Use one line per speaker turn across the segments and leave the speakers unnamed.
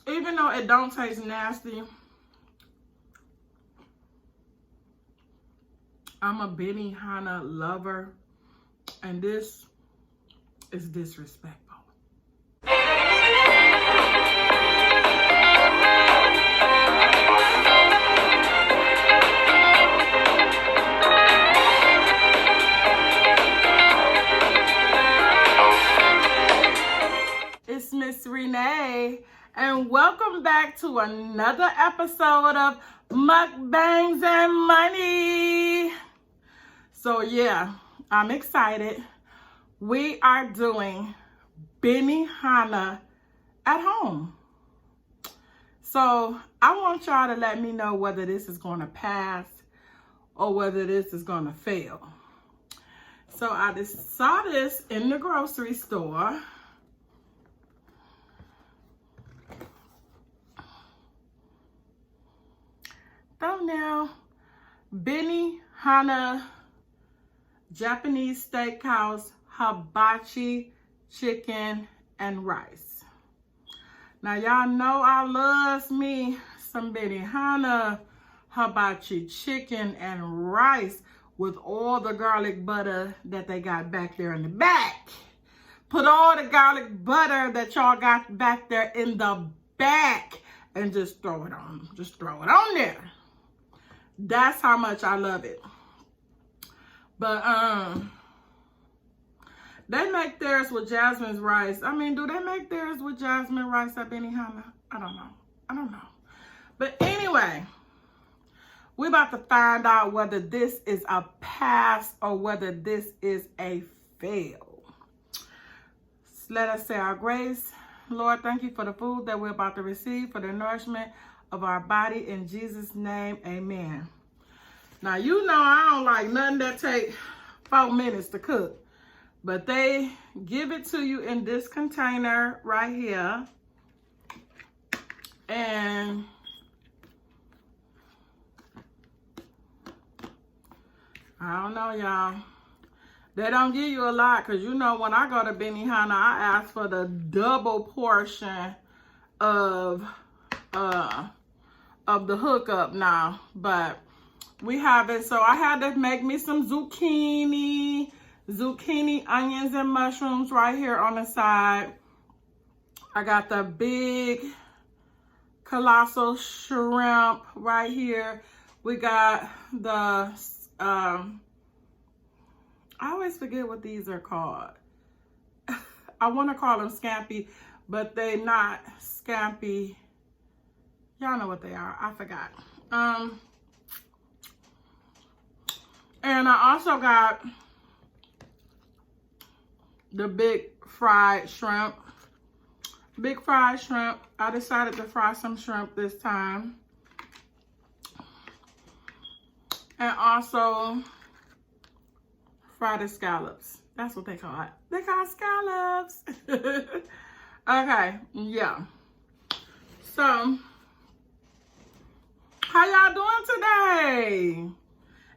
Even though it don't taste nasty, I'm a Benihana lover, and this is disrespectful. It's Miss Renee, and welcome back to another episode of Mukbangs and Money. So yeah, I'm excited. We are doing Benihana at home. So I want y'all to let me know whether this is going to pass or whether this is going to fail. So I just saw this in the grocery store. Thumbnail: Benihana Japanese Steakhouse Hibachi Chicken and Rice. Now y'all know I loves me some Benihana Hibachi Chicken and Rice with all the garlic butter that they got back there in the back. Put all the garlic butter that y'all got back there in the back and just throw it on. Just throw it on there. That's how much I love it. But they make theirs with jasmine rice. I mean, do they make theirs with jasmine rice at Benihana? I don't know. But anyway, we're about to find out whether this is a pass or whether this is a fail. So let us say our grace. Lord, thank you for the food that we're about to receive, for the nourishment of our body. In Jesus' name, amen. Now, you know I don't like nothing that take 4 minutes to cook. But they give it to you in this container right here. And I don't know, y'all. They don't give you a lot, because you know when I go to Benihana, I ask for the double portion of the hookup now. But we have it. So I had to make me some zucchini, onions, and mushrooms right here on the side. I got the big colossal shrimp right here. We got the I always forget what these are called. I want to call them scampi, but they not scampi. Y'all know what they are. I forgot. And I also got the big fried shrimp. Big fried shrimp. I decided to fry some shrimp this time. And also fry the scallops. That's what they call it. They call it scallops. Okay, yeah. So, how y'all doing today?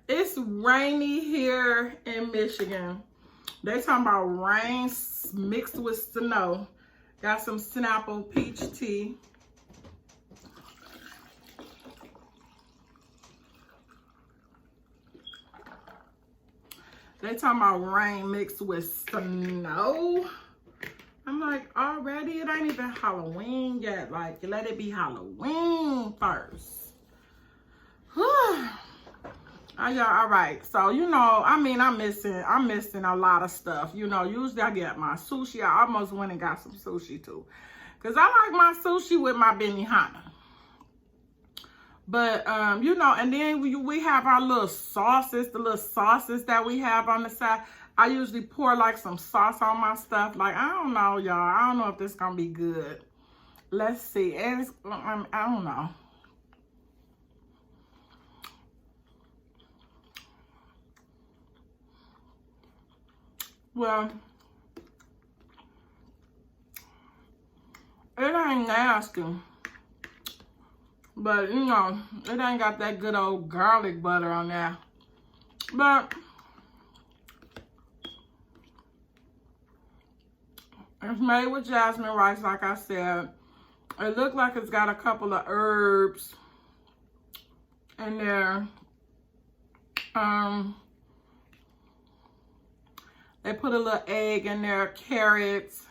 It's rainy here in Michigan. They talking about rain mixed with snow. Got some Snapple peach tea. They talking about rain mixed with snow. I'm like, already? It ain't even Halloween yet. Like, let it be Halloween first. Y'all, all right. So, you know, I mean, I'm missing a lot of stuff. You know, usually I get my sushi. I almost went and got some sushi too, because I like my sushi with my Benihana. But, you know, and then we have our little sauces, the little sauces that we have on the side. I usually pour like some sauce on my stuff. Like, I don't know, y'all. I don't know if this is going to be good. Let's see. And it's, I don't know. Well, it ain't nasty. But, you know, it ain't got that good old garlic butter on there. But it's made with jasmine rice, like I said. It looked like it's got a couple of herbs in there. They put a little egg in there, carrots,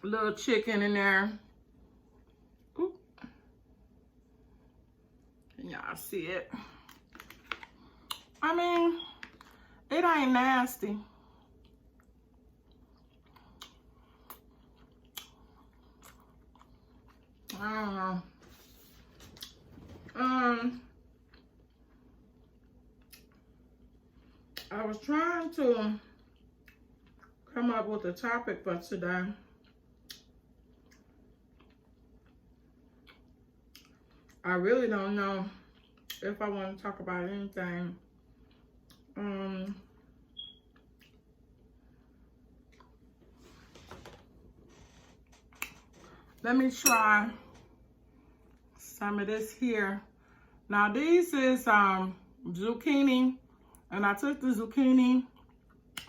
little chicken in there. Ooh. Can y'all see it? I mean, it ain't nasty. I don't know. I was trying to come up with a topic for today. I really don't know if I want to talk about anything. Let me try some of this here. Now these is zucchini, and I took the zucchini,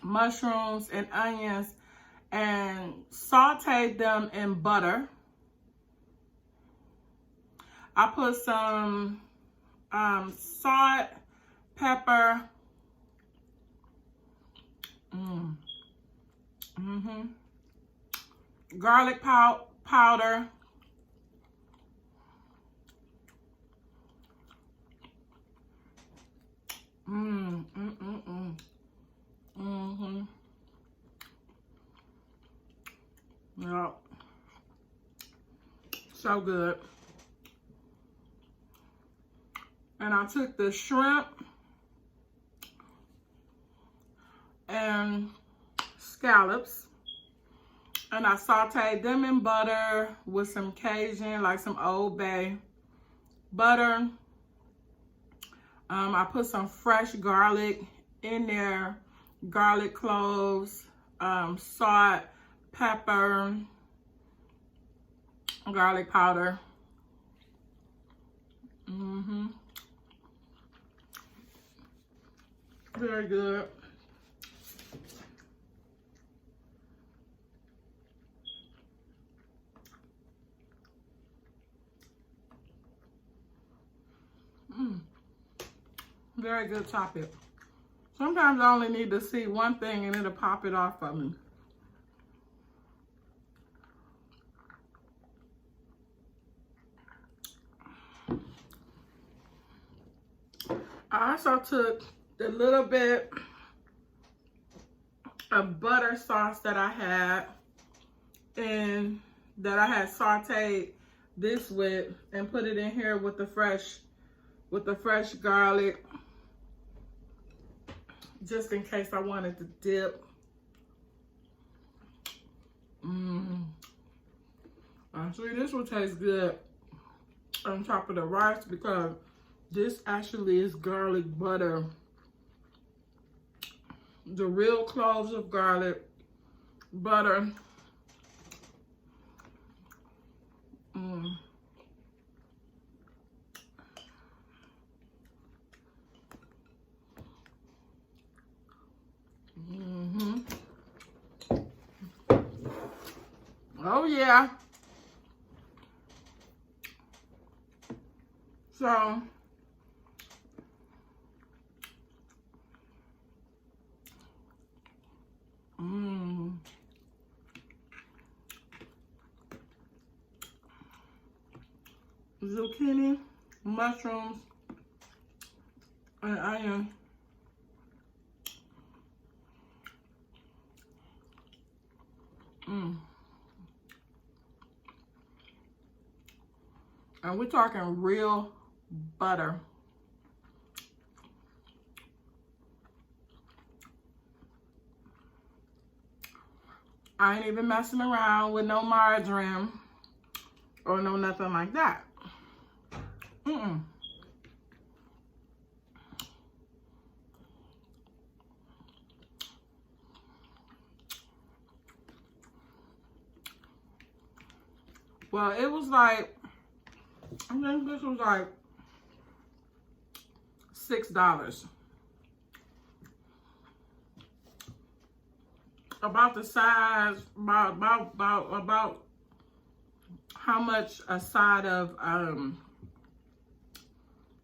mushrooms, and onions and sauteed them in butter. I put some salt, pepper, garlic powder, Yep. So good. And I took the shrimp and scallops, and I sauteed them in butter with some Cajun, like some Old Bay butter. I put some fresh garlic in there, garlic cloves, salt, pepper, garlic powder. Very good. Very good topic. Sometimes I only need to see one thing and it'll pop it off of me. I also took the little bit of butter sauce that I had and that I had sauteed this with, and put it in here with the fresh garlic, just in case I wanted to dip. Actually, this will taste good on top of the rice because this actually is garlic butter. The real cloves of garlic butter. Oh yeah. So zucchini, mushrooms, and onion. And we're talking real butter. I ain't even messing around with no margarine or no nothing like that. Well, it was like, I think this was like $6. about the size, about how much a side of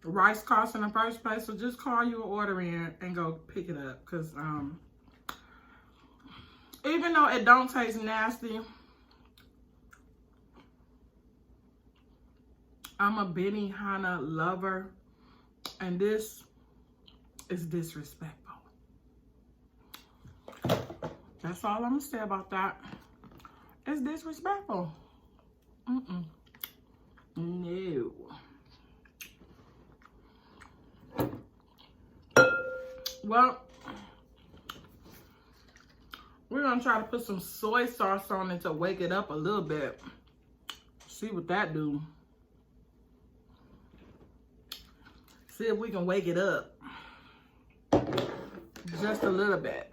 rice costs in the first place. So just call your order in and go pick it up. Because even though it don't taste nasty, I'm a Benihana lover, and this is disrespectful. That's all I'm gonna say about that. It's disrespectful. No. Well, we're gonna try to put some soy sauce on it to wake it up a little bit. See what that do. See if we can wake it up. Just a little bit.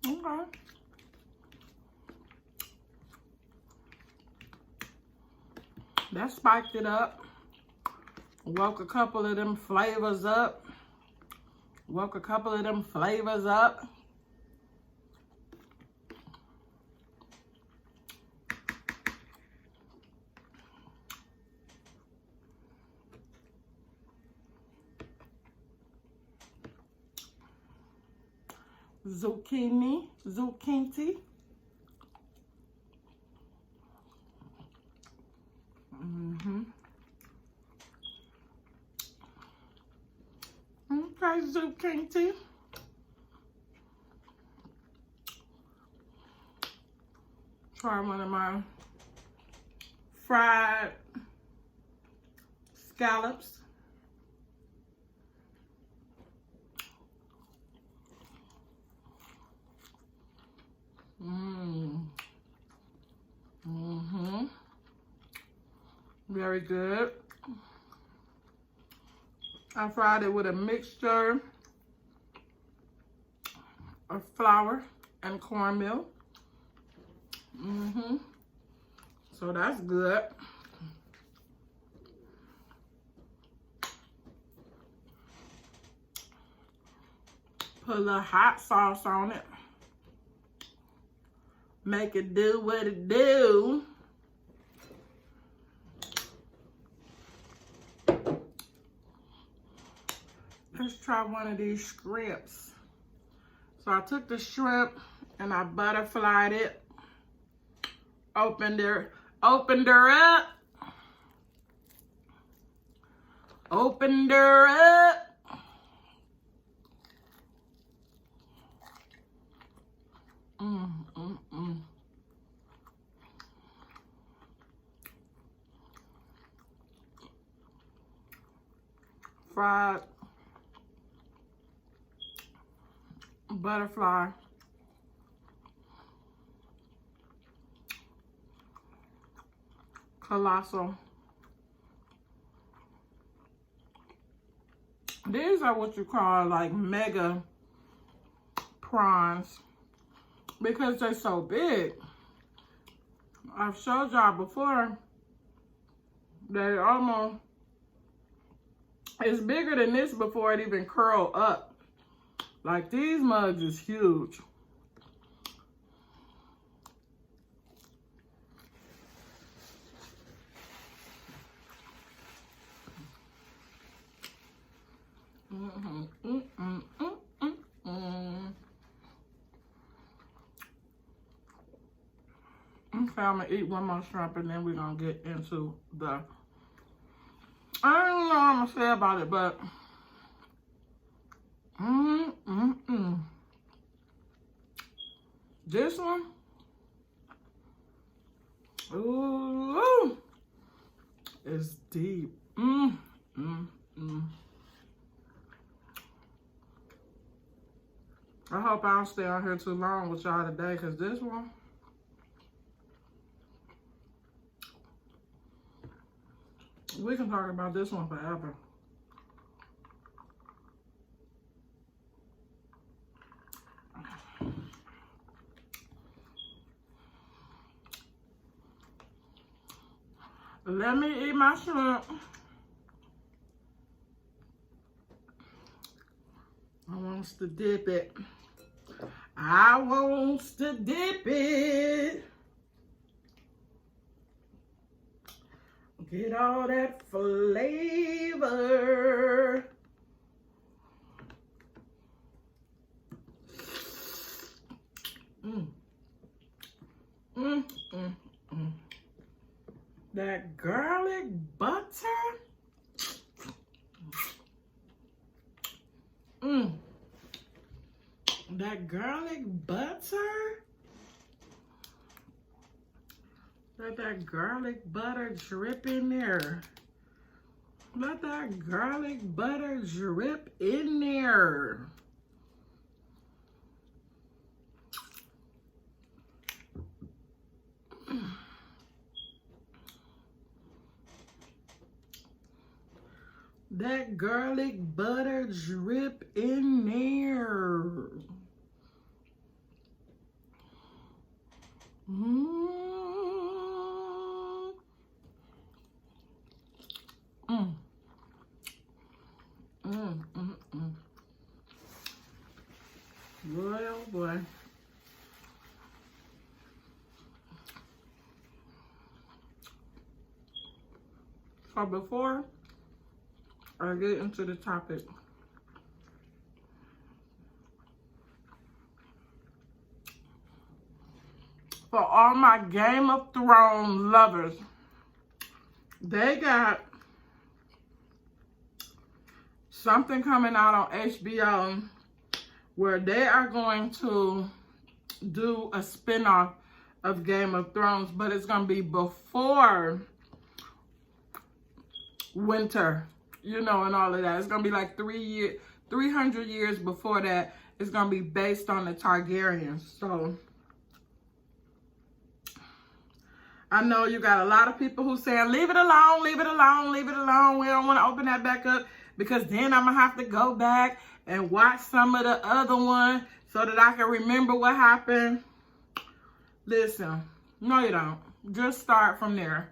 Okay. That spiked it up. Woke a couple of them flavors up. Zucchini. Okay, zucchini. Try one of my fried scallops. Very good. I fried it with a mixture of flour and cornmeal. So that's good. Put a little hot sauce on it. Make it do what it do. Let's try one of these shrimps. So I took the shrimp and I butterflied it. Opened her up. Fried butterfly. Colossal. These are what you call like mega prawns because they're so big. I've showed y'all before they almost, it's bigger than this before it even curled up. Like these mugs is huge. Okay, I'm gonna eat one more shrimp and then we're gonna get into the, I don't know what I'm gonna say about it, but this one, ooh, is deep. I hope I don't stay out here too long with y'all today, because this one, we can talk about this one forever. Let me eat my shrimp. I wants to dip it. I wants to dip it. Get all that flavor. That garlic butter. That garlic butter. Let that garlic butter drip in there. Let that garlic butter drip in there. That garlic butter drip in there. Boy, oh boy. So before I get into the topic, for all my Game of Thrones lovers, they got something coming out on HBO where they are going to do a spinoff of Game of Thrones, but it's going to be before winter, you know, and all of that. It's going to be like 300 years before that. It's going to be based on the Targaryens. So I know you got a lot of people who saying, leave it alone, leave it alone, leave it alone. We don't want to open that back up because then I'm going to have to go back and watch some of the other one so that I can remember what happened. Listen, no you don't. Just start from there.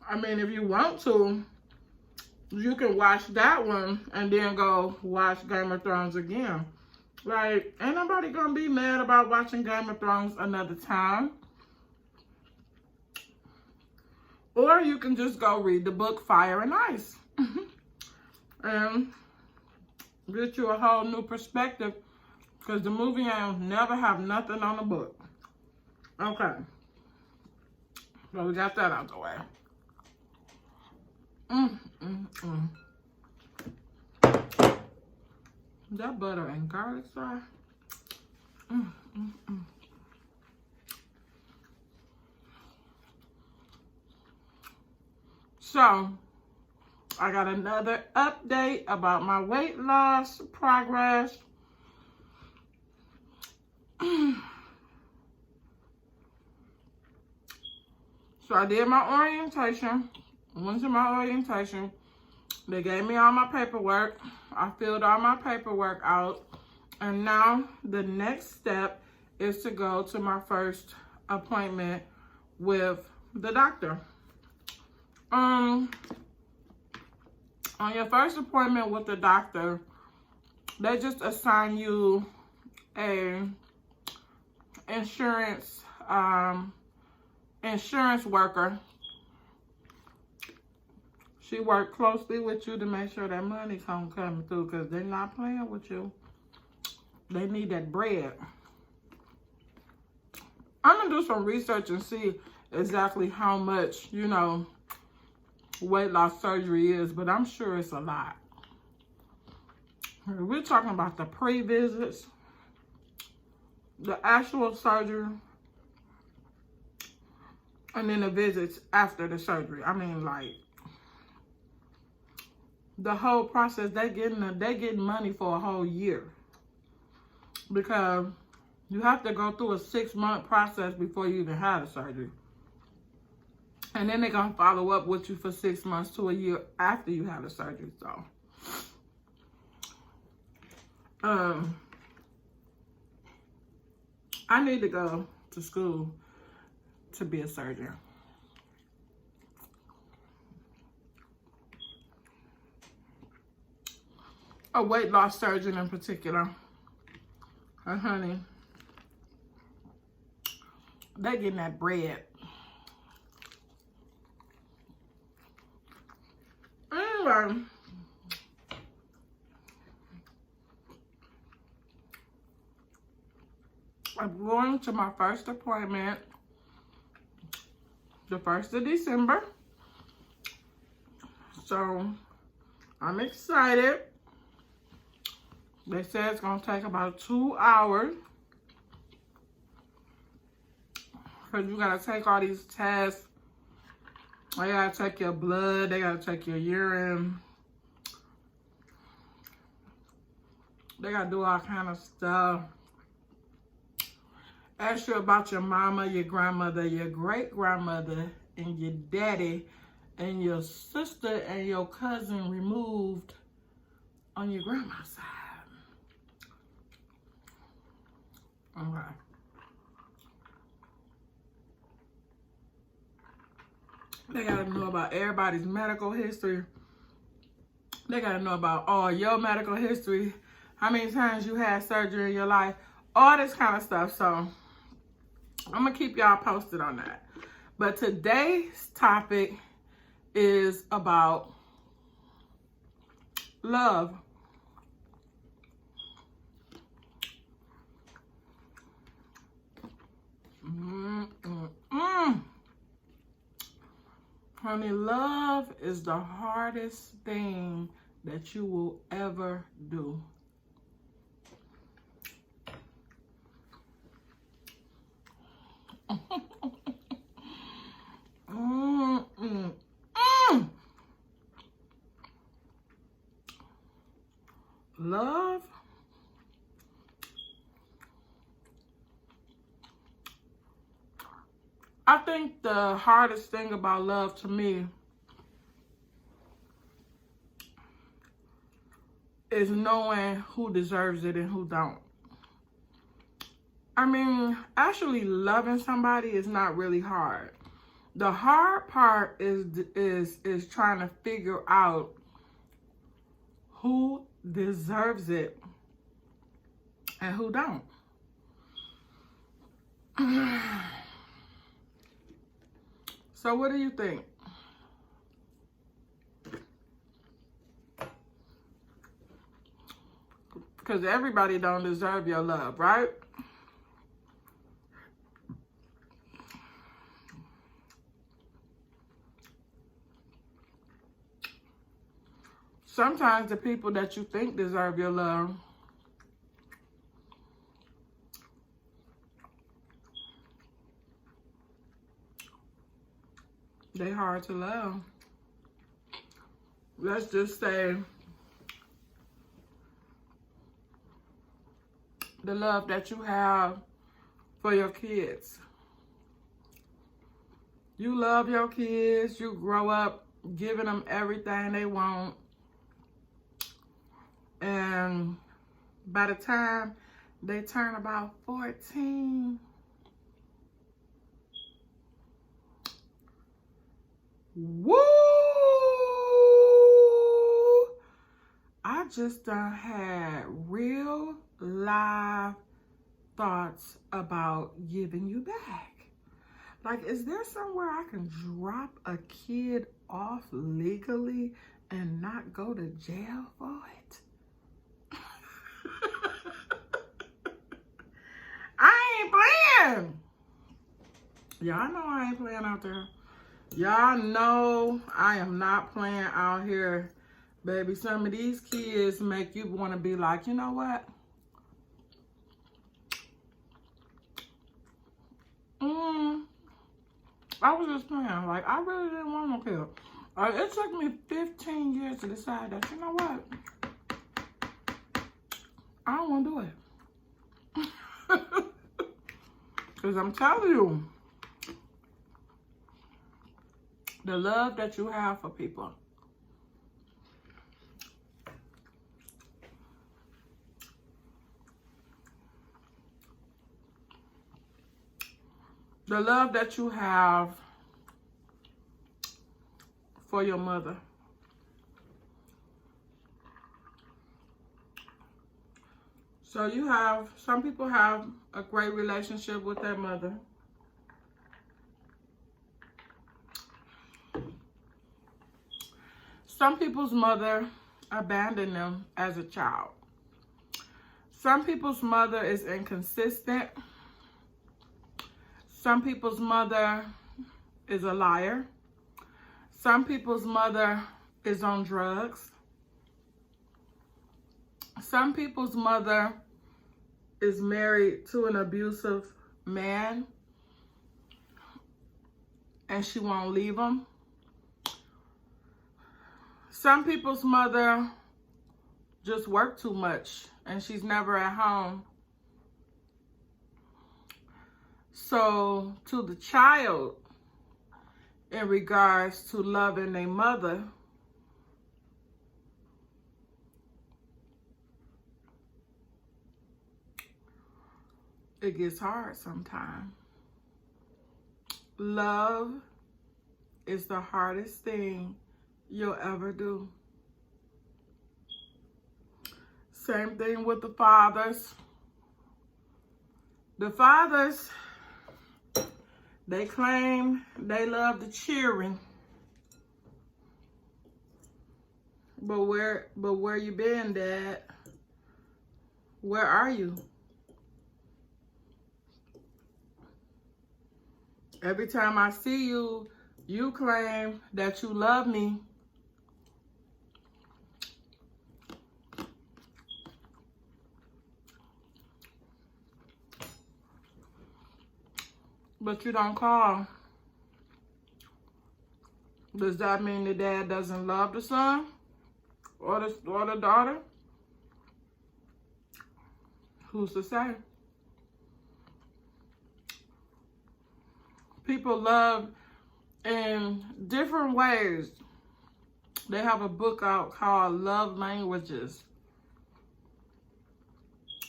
I mean, if you want to, you can watch that one and then go watch Game of Thrones again. Like, ain't nobody gonna be mad about watching Game of Thrones another time. Or you can just go read the book Fire and Ice. And get you a whole new perspective. Because the movie ain't never have nothing on the book. Okay. So we got that out the way. That butter and garlic sauce. So, I got another update about my weight loss progress. So I did my orientation. Went to my orientation. They gave me all my paperwork. I filled all my paperwork out. And now the next step is to go to my first appointment with the doctor. On your first appointment with the doctor, they just assign you a insurance worker. She worked closely with you to make sure that money's coming through, because they're not playing with you. They need that bread. I'm going to do some research and see exactly how much, you know, weight loss surgery is, but I'm sure it's a lot. We're talking about the pre-visits, the actual surgery, and then the visits after the surgery. I mean, like, the whole process, they getting money for a whole year, because you have to go through a 6-month process before you even have the surgery. And then they're going to follow up with you for 6 months to a year after you have the surgery. So, I need to go to school to be a surgeon. a weight loss surgeon in particular. And honey, they getting that bread. Anyway, I'm going to my first appointment the 1st of December. So I'm excited. They said it's gonna take about 2 hours. Cause you gotta take all these tests. They gotta take your blood, they gotta take your urine. They gotta do all kind of stuff. Ask you about your mama, your grandmother, your great-grandmother, and your daddy, and your sister and your cousin removed on your grandma's side. Okay. They gotta know about everybody's medical history. They gotta know about all your medical history. How many times you had surgery in your life. All this kind of stuff. So I'm gonna keep y'all posted on that. But today's topic is about love. Honey, love is the hardest thing that you will ever do. Love. I think the hardest thing about love to me is knowing who deserves it and who don't. I mean, actually loving somebody is not really hard. The hard part is trying to figure out who deserves it and who don't. So what do you think? Because everybody don't deserve your love, right? Sometimes the people that you think deserve your love they hard to love. Let's just say the love that you have for your kids. You love your kids. You grow up giving them everything they want. And by the time they turn about 14, woo! I just done had real live thoughts about giving you back. Like, is there somewhere I can drop a kid off legally and not go to jail for it? I ain't playing. Y'all know I ain't playing out there. Y'all know I am not playing out here. Baby, some of these kids make you want to be like, you know what? I was just playing. Like, I really didn't want no kid. It took me 15 years to decide that, you know what? I don't want to do it. Because I'm telling you, the love that you have for people. The love that you have for your mother. So some people have a great relationship with their mother. Some people's mother abandoned them as a child. Some people's mother is inconsistent. Some people's mother is a liar. Some people's mother is on drugs. Some people's mother is married to an abusive man and she won't leave him. Some people's mother just work too much and she's never at home. So to the child, in regards to loving their mother, it gets hard sometimes. Love is the hardest thing you'll ever do. Same thing with the fathers. The fathers, they claim they love the children. But where you been, Dad? Where are you? Every time I see you, you claim that you love me. But you don't call. Does that mean the dad doesn't love the son or the daughter? Who's to say? People love in different ways. They have a book out called Love Languages.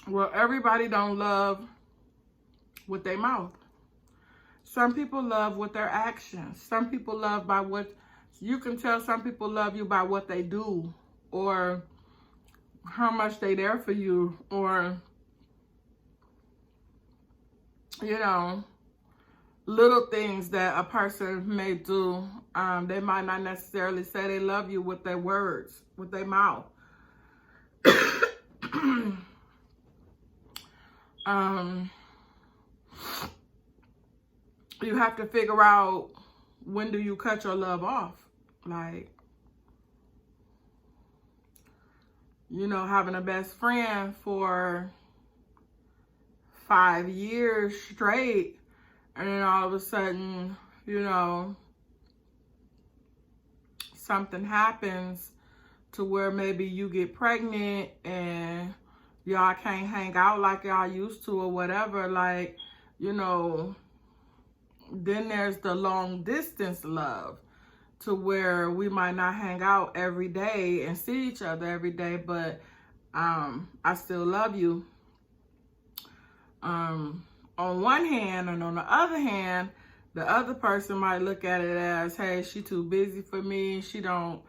Well, everybody don't love with their mouth. Some people love with their actions. Some people love by what, you can tell some people love you by what they do or how much they there for you or, you know, little things that a person may do. They might not necessarily say they love you with their words, with their mouth. You have to figure out, when do you cut your love off? Like, you know, having a best friend for 5 years straight, and then all of a sudden, you know, something happens to where maybe you get pregnant and y'all can't hang out like y'all used to or whatever. Like, you know, then there's the long distance love, to where we might not hang out every day and see each other every day, but I still love you. On one hand, and on the other hand, the other person might look at it as, hey, she too busy for me. She don't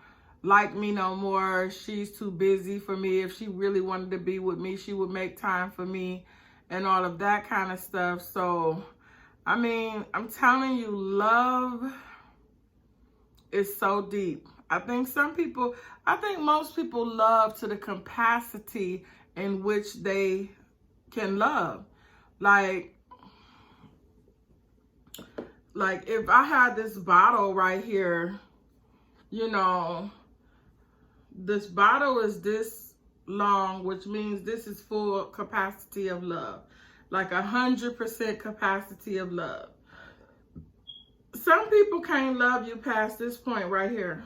like me no more. She's too busy for me. If she really wanted to be with me, she would make time for me and all of that kind of stuff. So, I mean, I'm telling you, love is so deep. I think most people love to the capacity in which they can love. Like if I had this bottle right here, you know, this bottle is this long, which means this is full capacity of love. Like 100% capacity of love. Some people can't love you past this point right here.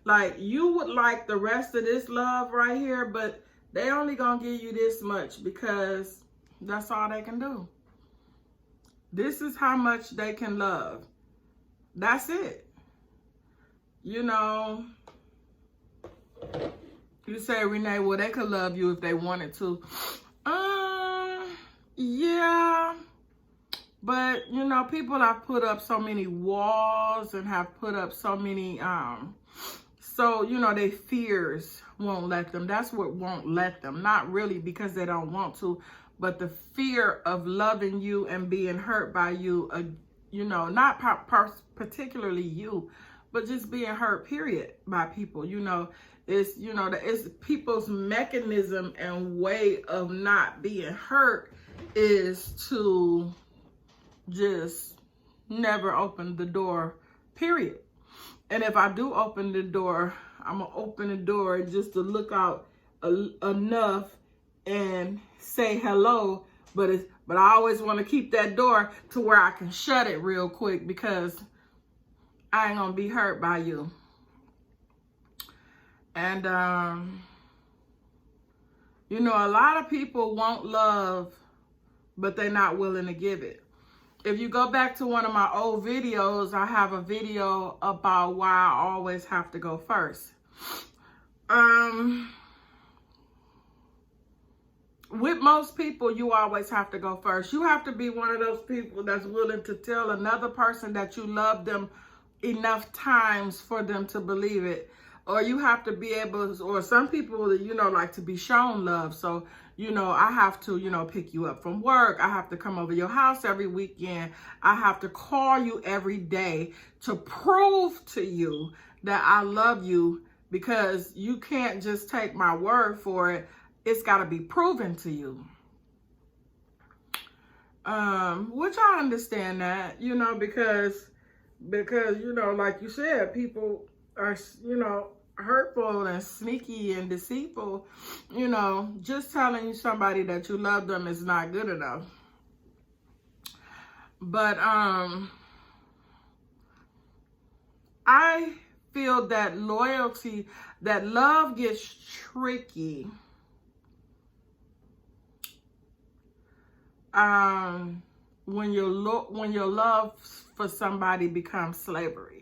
Like, you would like the rest of this love right here, but they only gonna give you this much because that's all they can do. This is how much they can love. That's it. You know, you say, Renee, well, they could love you if they wanted to. Yeah. But, you know, people have put up so many walls and have put up so So, you know, their fears won't let them. That's what won't let them. Not really because they don't want to, but the fear of loving you and being hurt by you, you know, not particularly you, but just being hurt, period, by people. You know, it's, you know, it's people's mechanism and way of not being hurt is to just never open the door, period. And if I do open the door, I'm going to open the door just to look out enough and say hello. But I always want to keep that door to where I can shut it real quick because I ain't going to be hurt by you. And, you know, a lot of people want love, but they're not willing to give it. If you go back to one of my old videos, I have a video about why I always have to go first. With most people, you always have to go first. You have to be one of those people that's willing to tell another person that you love them enough times for them to believe it. Or you have to be able, or some people, you know, like to be shown love. So, you know, I have to, you know, pick you up from work. I have to come over your house every weekend. I have to call you every day to prove to you that I love you, because you can't just take my word for it. It's got to be proven to you. Which I understand that, you know, because, you know, like you said, people are, you know, hurtful and sneaky and deceitful. You know, just telling somebody that you love them is not good enough. But I feel that loyalty, that love gets tricky when your love for somebody becomes slavery.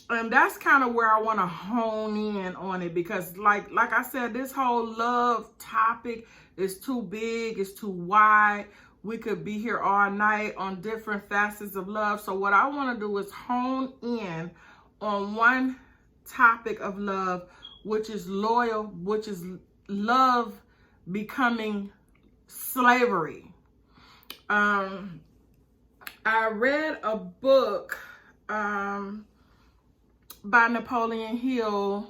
And that's kind of where I want to hone in on it, because like I said, this whole love topic is too big, it's too wide. We could be here all night on different facets of love. So what I want to do is hone in on one topic of love, which is which is love becoming slavery. I read a book by Napoleon Hill.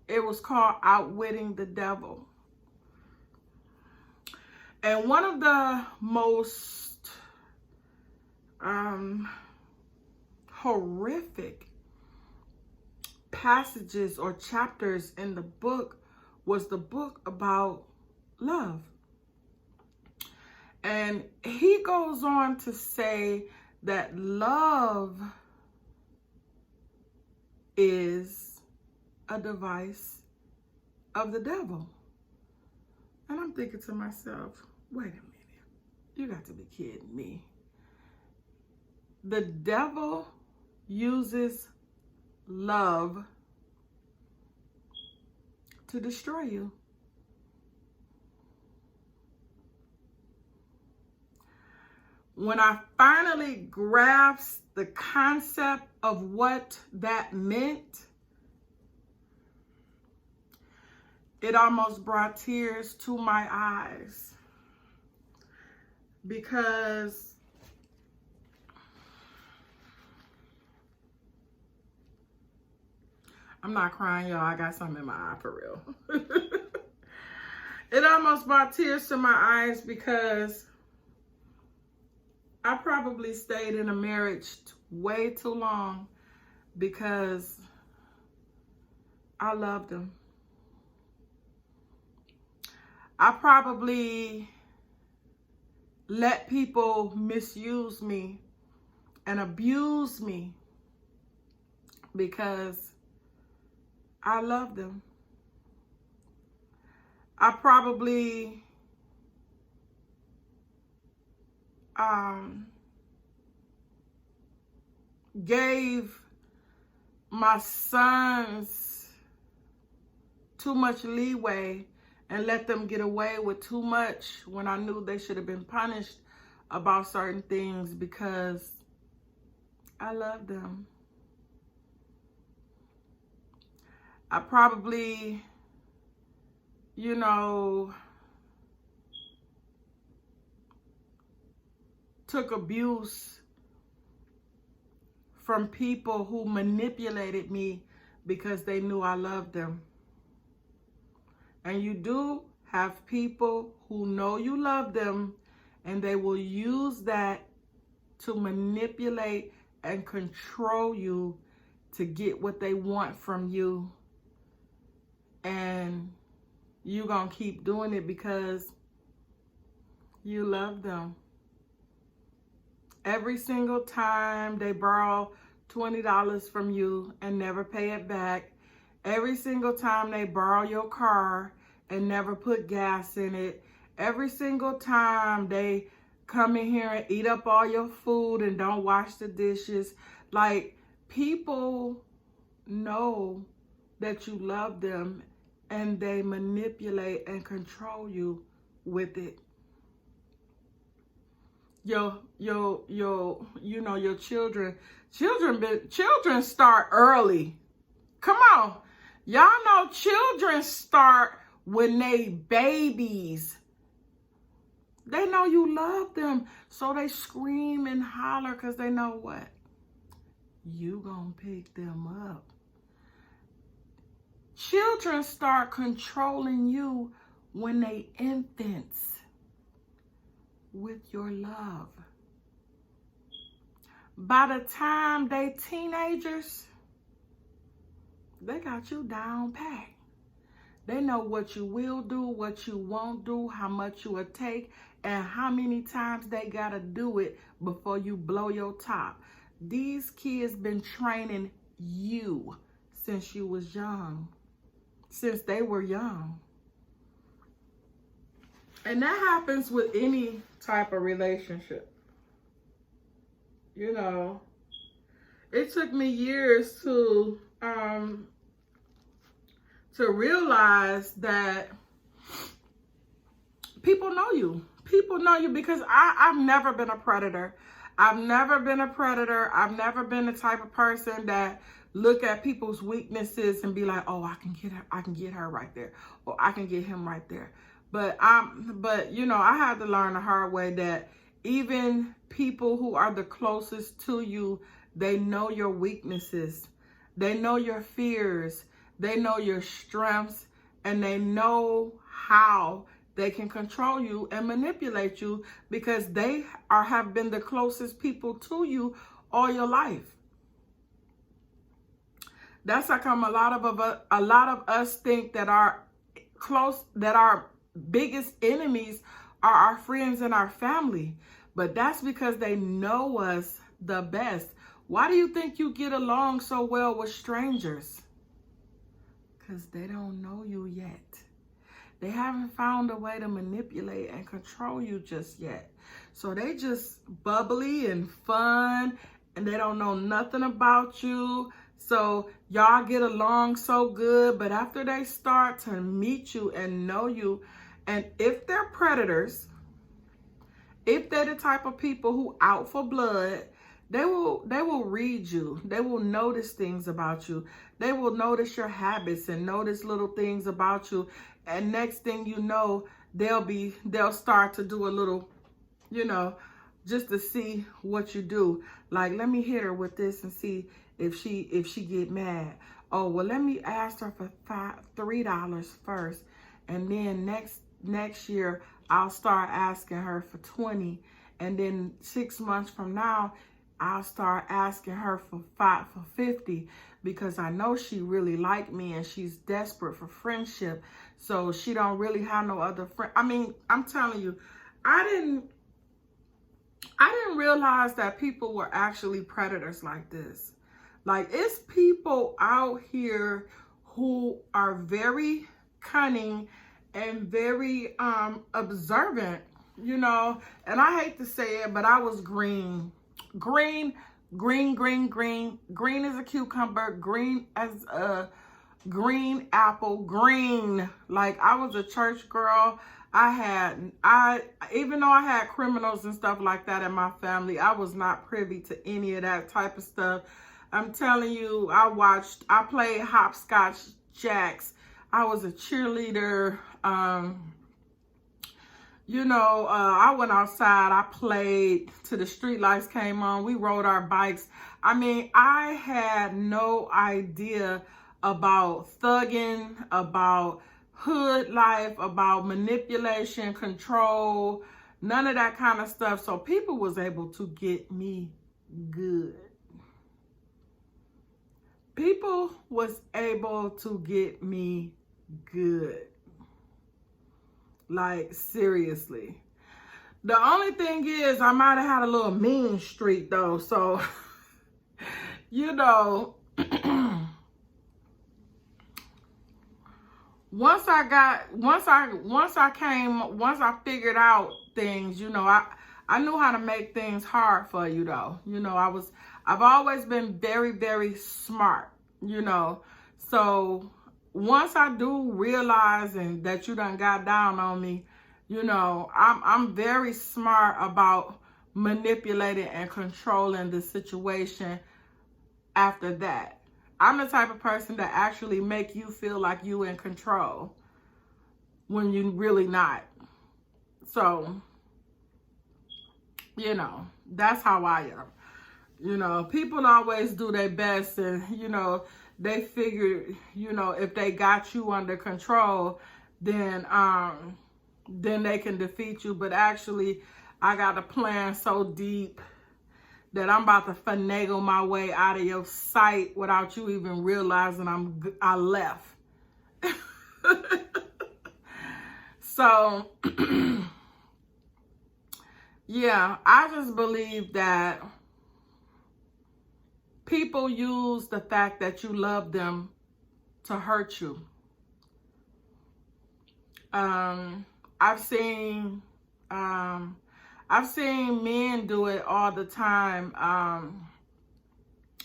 It was called Outwitting the Devil. And one of the most horrific passages or chapters in the book was the book about love. And he goes on to say that love is a device of the devil. And I'm thinking to myself, wait a minute, you got to be kidding me. The devil uses love to destroy you. When I finally grasped the concept of what that meant, it almost brought tears to my eyes, because I'm not crying, y'all. I got something in my eye for real. It almost brought tears to my eyes because I probably stayed in a marriage way too long because I loved him. I probably let people misuse me and abuse me because I loved them. I probably gave my sons too much leeway and let them get away with too much when I knew they should have been punished about certain things because I loved them. I probably, you know, took abuse from people who manipulated me because they knew I loved them. And you do have people who know you love them, and they will use that to manipulate and control you to get what they want from you. And you're going to keep doing it because you love them. Every single time they borrow $20 from you and never pay it back. Every single time they borrow your car and never put gas in it. Every single time they come in here and eat up all your food and don't wash the dishes. Like, people know that you love them, and they manipulate and control you with it. Your children start early. Come on. Y'all know children start when they babies. They know you love them, so they scream and holler because they know what? You gonna pick them up. Children start controlling you when they infants with your love. By the time they teenagers, they got you down pat. They know what you will do, what you won't do, how much you will take, and how many times they gotta do it before you blow your top. These kids been training you since you was young, since they were young. And that happens with any type of relationship. You know, it took me years to realize that people know you. People know you because I've never been a predator. I've never been a predator. I've never been the type of person that look at people's weaknesses and be like, oh, I can get her right there, or I can get him right there. But you know, I had to learn the hard way that even people who are the closest to you, they know your weaknesses. They know your fears. They know your strengths, and they know how they can control you and manipulate you because they have been the closest people to you all your life. That's how come a lot of us think that our biggest enemies are our friends and our family. But that's because they know us the best. Why do you think you get along so well with strangers? Because they don't know you yet. They haven't found a way to manipulate and control you just yet. So they just bubbly and fun, and they don't know nothing about you. So y'all get along so good, but after they start to meet you and know you, and if they're predators, if they're the type of people who out for blood, they will read you. They will notice things about you. They will notice your habits and notice little things about you. And next thing you know, they'll start to do a little, you know, just to see what you do. Like, let me hit her with this and see if she get mad. Oh, well, let me ask her for $3 first, and then next year I'll start asking her for $20, and then 6 months from now I'll start asking her for $50, because I know she really like me and she's desperate for friendship, so she don't really have no other friend. I mean, I'm telling you, I didn't realize that people were actually predators like this. Like, it's people out here who are very cunning and very observant, you know. And I hate to say it, but I was green as a cucumber, green as a green apple, green. Like, I was a church girl. Even though I had criminals and stuff like that in my family, I was not privy to any of that type of stuff. I'm telling you, I played hopscotch jacks. I was a cheerleader. You know, I went outside, I played till the street lights came on. We rode our bikes. I mean, I had no idea about thugging, about hood life, about manipulation, control, none of that kind of stuff. So people was able to get me good. People was able to get me good. Like, seriously. The only thing is, I might have had a little mean streak though. So, you know, once I figured out things, you know, I knew how to make things hard for you though. You know, I've always been very, very smart, you know. So once I do realize and that you done got down on me, you know, I'm very smart about manipulating and controlling the situation after that. I'm the type of person that actually make you feel like you in control when you really not. So, you know, that's how I am. You know, people always do their best, and, you know, they figure, you know, if they got you under control, then they can defeat you. But actually, I got a plan so deep that I'm about to finagle my way out of your sight without you even realizing I left. So, yeah, I just believe that people use the fact that you love them to hurt you. I've seen men do it all the time.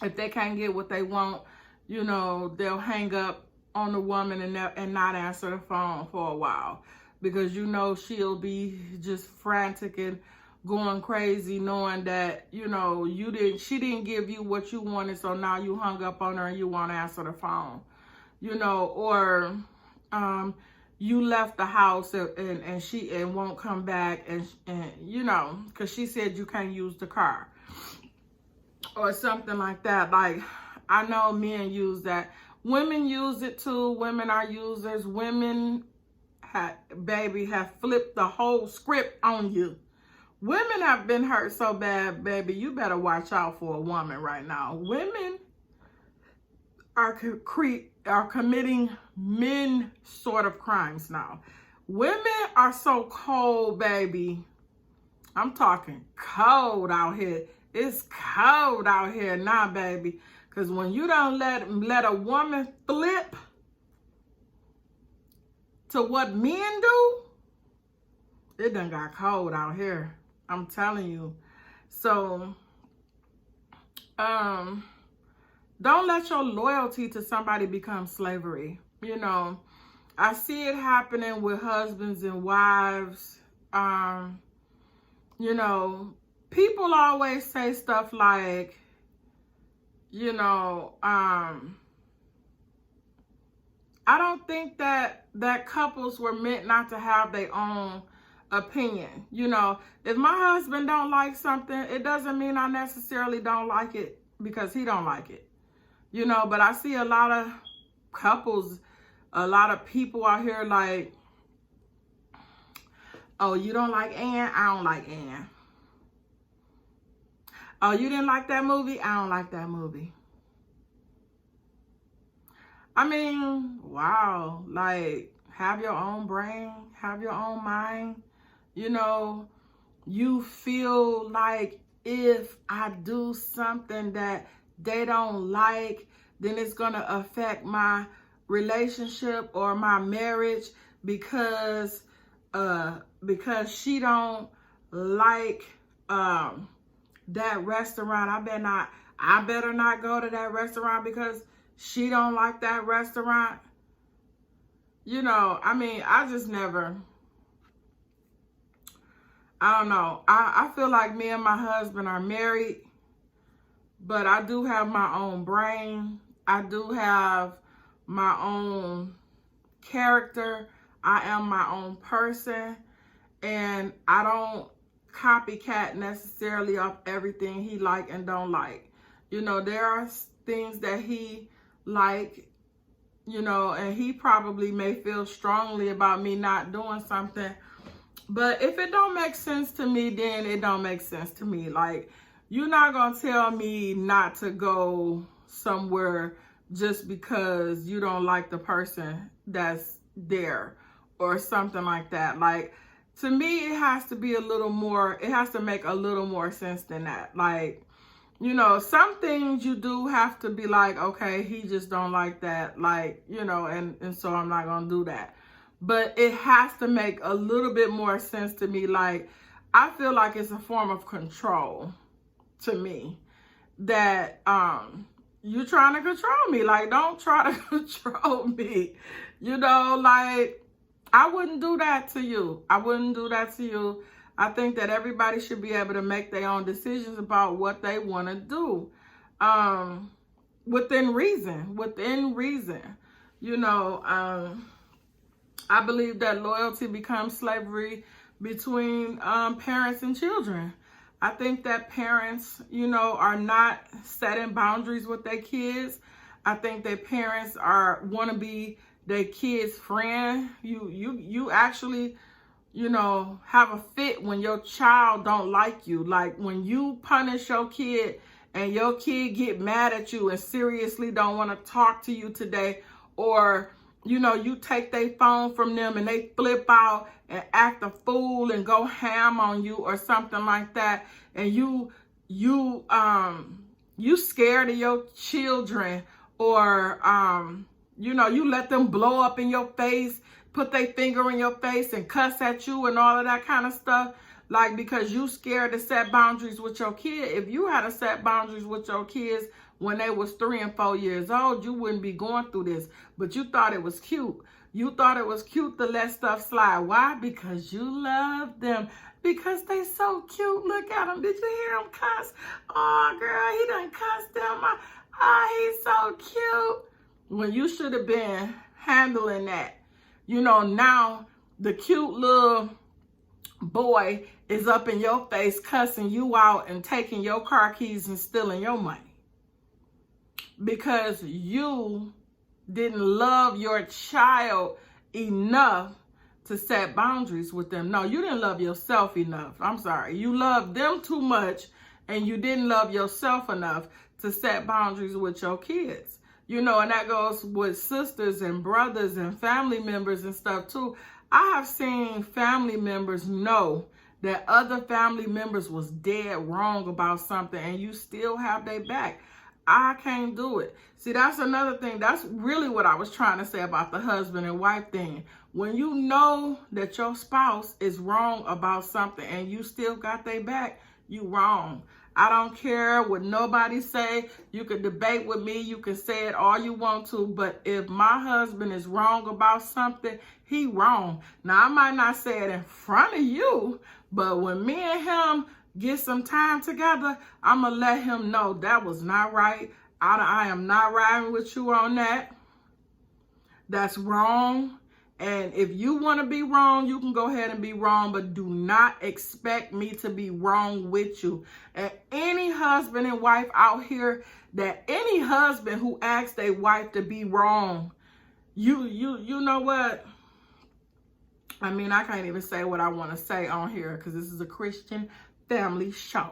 If they can't get what they want, you know, they'll hang up on the woman and not answer the phone for a while, because, you know, she'll be just frantic and going crazy knowing that, you know, she didn't give you what you wanted, so now you hung up on her and you won't answer the phone, you know. Or you left the house and she won't come back, and you know, because she said you can't use the car or something like that. Like, I know men use that. Women use it too. Women are users. Women have flipped the whole script on you. Women have been hurt so bad, baby, you better watch out for a woman right now. Women are committing men sort of crimes now. Women are so cold, baby. I'm talking cold out here. It's cold out here now, baby. Because when you don't let a woman flip to what men do, it done got cold out here. I'm telling you. So, don't let your loyalty to somebody become slavery. You know, I see it happening with husbands and wives. You know, people always say stuff like, you know, I don't think that couples were meant not to have their own opinion. You know, if my husband don't like something, it doesn't mean I necessarily don't like it because he don't like it. You know, but I see a lot of couples, a lot of people out here like, oh, you don't like Ann? I don't like Ann. Oh, you didn't like that movie? I don't like that movie. I mean, wow. Like, have your own brain, have your own mind. You know, you feel like if I do something that they don't like, then it's going to affect my relationship or my marriage because she don't like that restaurant. I better not go to that restaurant because she don't like that restaurant. You know, I mean, I don't know. I feel like me and my husband are married, but I do have my own brain. I do have my own character. I am my own person, and I don't copycat necessarily off everything he like and don't like. You know, there are things that he like, you know, and he probably may feel strongly about me not doing something. But if it don't make sense to me, then it don't make sense to me. Like, you're not going to tell me not to go somewhere just because you don't like the person that's there or something like that. Like, to me, it has to be a little more, it has to make a little more sense than that. Like, you know, some things you do have to be like, okay, he just don't like that. Like, you know, and so I'm not going to do that. But it has to make a little bit more sense to me. Like, I feel like it's a form of control to me that you're trying to control me. Like, don't try to control me. You know, like, I wouldn't do that to you. I wouldn't do that to you. I think that everybody should be able to make their own decisions about what they want to do. Within reason. You know, I believe that loyalty becomes slavery between parents and children. I think that parents, you know, are not setting boundaries with their kids. I think that parents want to be their kids' friend. You actually, you know, have a fit when your child don't like you. Like, when you punish your kid and your kid get mad at you and seriously don't want to talk to you today, or, you know, you take their phone from them and they flip out and act a fool and go ham on you or something like that, and you scared of your children, or you know, you let them blow up in your face, put their finger in your face and cuss at you and all of that kind of stuff, like, because you scared to set boundaries with your kid. If you had to set boundaries with your kids when they was 3 and 4 years old, you wouldn't be going through this. But you thought it was cute. You thought it was cute to let stuff slide. Why? Because you love them. Because they so cute. Look at them. Did you hear him cuss? Oh, girl, he done cussed them. Oh, he's so cute. When you should have been handling that. You know, now the cute little boy is up in your face cussing you out and taking your car keys and stealing your money. Because you didn't love your child enough to set boundaries with them. No, you didn't love yourself enough. I'm sorry. You loved them too much, and you didn't love yourself enough to set boundaries with your kids. You know, and that goes with sisters and brothers and family members and stuff too. I have seen family members know that other family members was dead wrong about something, and you still have their back. I can't do it. See, that's another thing. That's really what I was trying to say about the husband and wife thing. When you know that your spouse is wrong about something and you still got their back, you wrong. I don't care what nobody say. You can debate with me. You can say it all you want to. But if my husband is wrong about something, he wrong. Now, I might not say it in front of you, but when me and him get some time together, I'm going to let him know that was not right. I am not riding with you on that. That's wrong. And if you want to be wrong, you can go ahead and be wrong, but do not expect me to be wrong with you. And any husband and wife out here, that any husband who asks their wife to be wrong, you know what? I mean, I can't even say what I want to say on here because this is a Christian family show.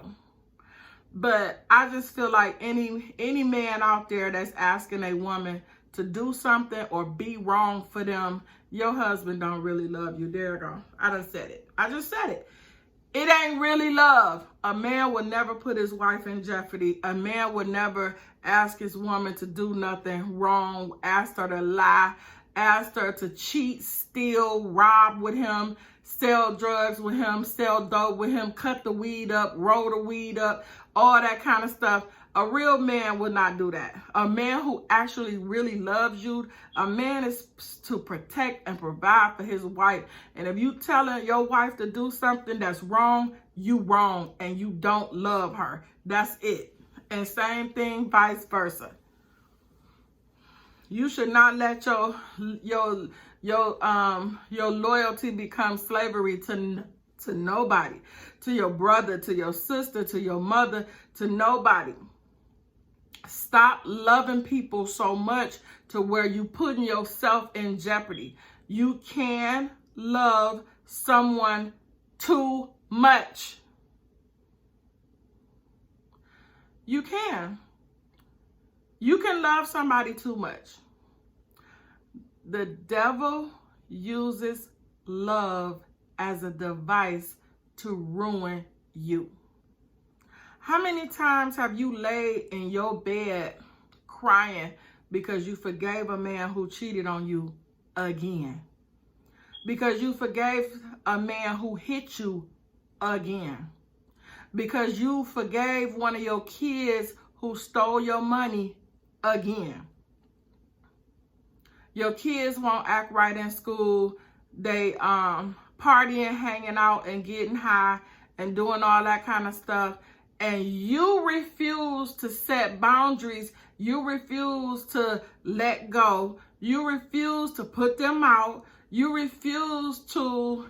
But I just feel like any man out there that's asking a woman to do something or be wrong for them, your husband don't really love you. There you go. I done said it. I just said it. It ain't really love. A man would never put his wife in jeopardy. A man would never ask his woman to do nothing wrong, ask her to lie, ask her to cheat, steal, rob with him, sell drugs with him, sell dope with him, cut the weed up, roll the weed up, all that kind of stuff. A real man would not do that. A man who actually really loves you, a man is to protect and provide for his wife. And if you telling your wife to do something that's wrong, you wrong and you don't love her. That's it. And same thing, vice versa. You should not let your loyalty become slavery to nobody, to your brother, to your sister, to your mother, to nobody. Stop loving people so much to where you putting yourself in jeopardy. You can love someone too much. You can. You can love somebody too much. The devil uses love as a device to ruin you. How many times have you laid in your bed crying because you forgave a man who cheated on you again? Because you forgave a man who hit you again? Because you forgave one of your kids who stole your money again? Your kids won't act right in school. They partying, hanging out, and getting high and doing all that kind of stuff. And you refuse to set boundaries. You refuse to let go. You refuse to put them out. You refuse to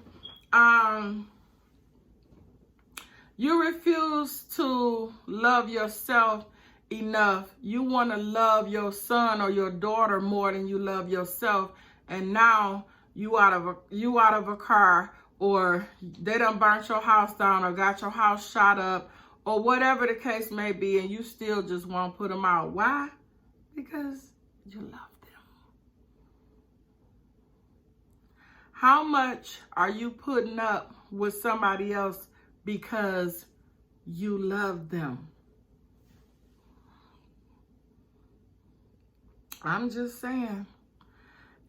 love yourself enough. You want to love your son or your daughter more than you love yourself. And now you out of a car, or they done burnt your house down or got your house shot up, or whatever the case may be, and you still just want to put them out. Why? Because you love them. How much are you putting up with somebody else because you love them? I'm just saying.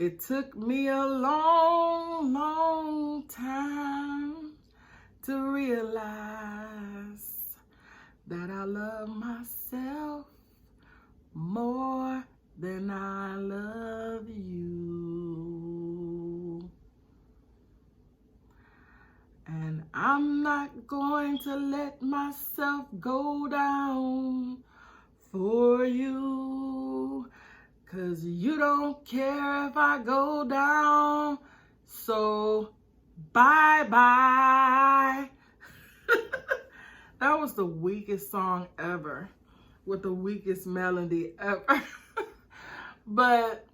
It took me a long, long time to realize that I love myself more than I love you. And I'm not going to let myself go down for you, 'cause you don't care if I go down. So bye-bye. That was the weakest song ever, with the weakest melody ever. But,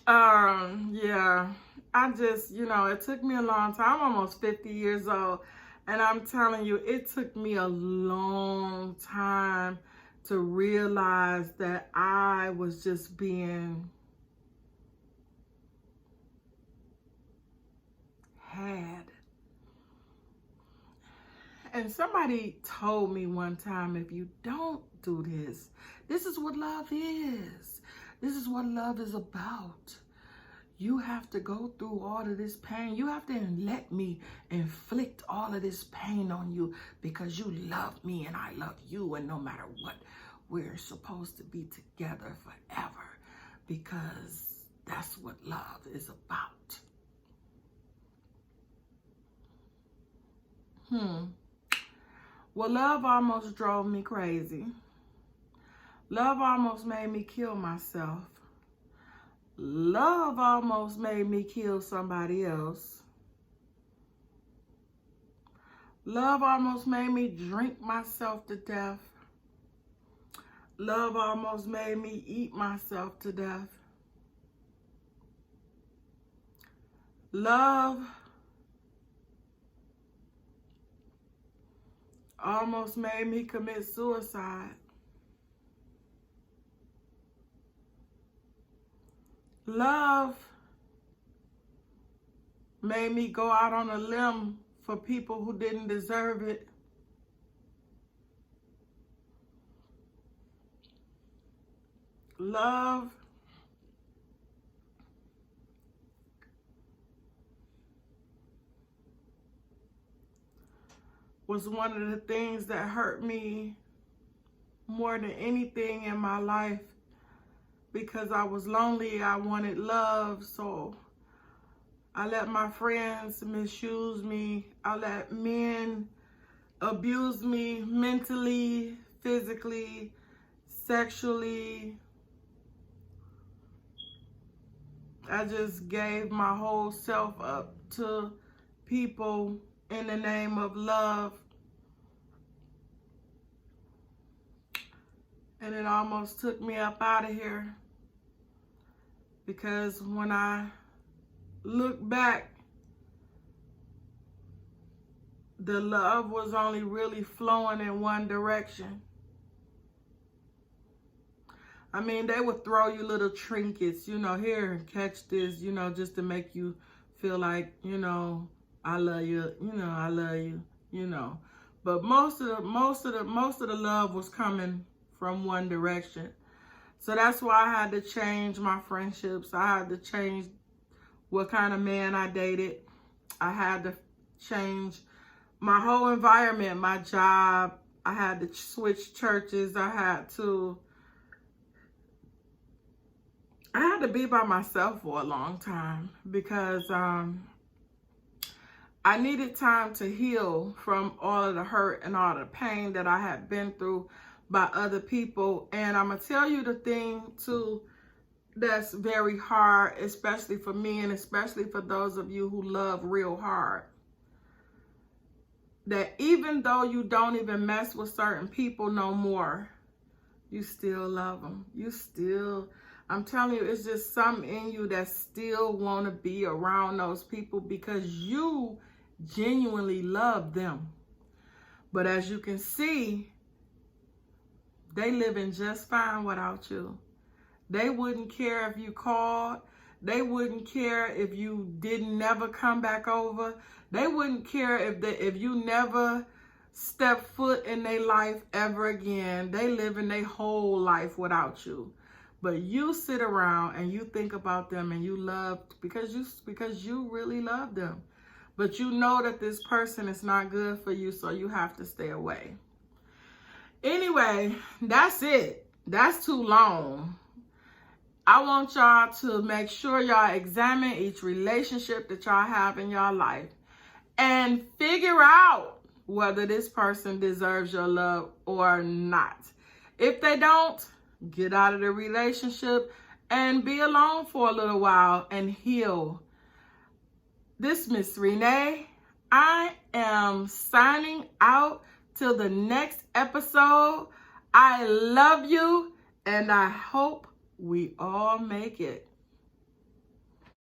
yeah, I just, it took me a long time. I'm almost 50 years old. And I'm telling you, it took me a long time to realize that I was just being had. And somebody told me one time, if you don't do this, this is what love is. This is what love is about. You have to go through all of this pain. You have to let me inflict all of this pain on you because you love me and I love you. And no matter what, we're supposed to be together forever, because that's what love is about. Well, love almost drove me crazy. Love almost made me kill myself. Love almost made me kill somebody else. Love almost made me drink myself to death. Love almost made me eat myself to death. Love almost made me commit suicide. Love made me go out on a limb for people who didn't deserve it. Love was one of the things that hurt me more than anything in my life, because I was lonely. I wanted love, so I let my friends misuse me. I let men abuse me mentally, physically, sexually. I just gave my whole self up to people in the name of love. And it almost took me up out of here. Because when I look back, the love was only really flowing in one direction. I mean, they would throw you little trinkets, you know, here, catch this, you know, just to make you feel like, you know, I love you, you know, I love you, you know. But most of the love was coming from one direction. So that's why I had to change my friendships. I had to change what kind of man I dated. I had to change my whole environment, my job. I had to switch churches. I had to be by myself for a long time because I needed time to heal from all of the hurt and all the pain that I had been through by other people. And I'm going to tell you the thing too that's very hard, especially for me and especially for those of you who love real hard. That even though you don't even mess with certain people no more, you still love them. You still, I'm telling you, it's just something in you that still want to be around those people because you genuinely love them. But as you can see, they living just fine without you. They wouldn't care if you called. They wouldn't care if you didn't never come back over. They wouldn't care if you never step foot in their life ever again. They living their whole life without you. But you sit around and you think about them and you love because you really love them. But you know that this person is not good for you, so you have to stay away. Anyway, that's it. That's too long. I want y'all to make sure y'all examine each relationship that y'all have in your life and figure out whether this person deserves your love or not. If they don't, get out of the relationship and be alone for a little while and heal. This Miss Renee. I am signing out till the next episode. I love you and I hope we all make it.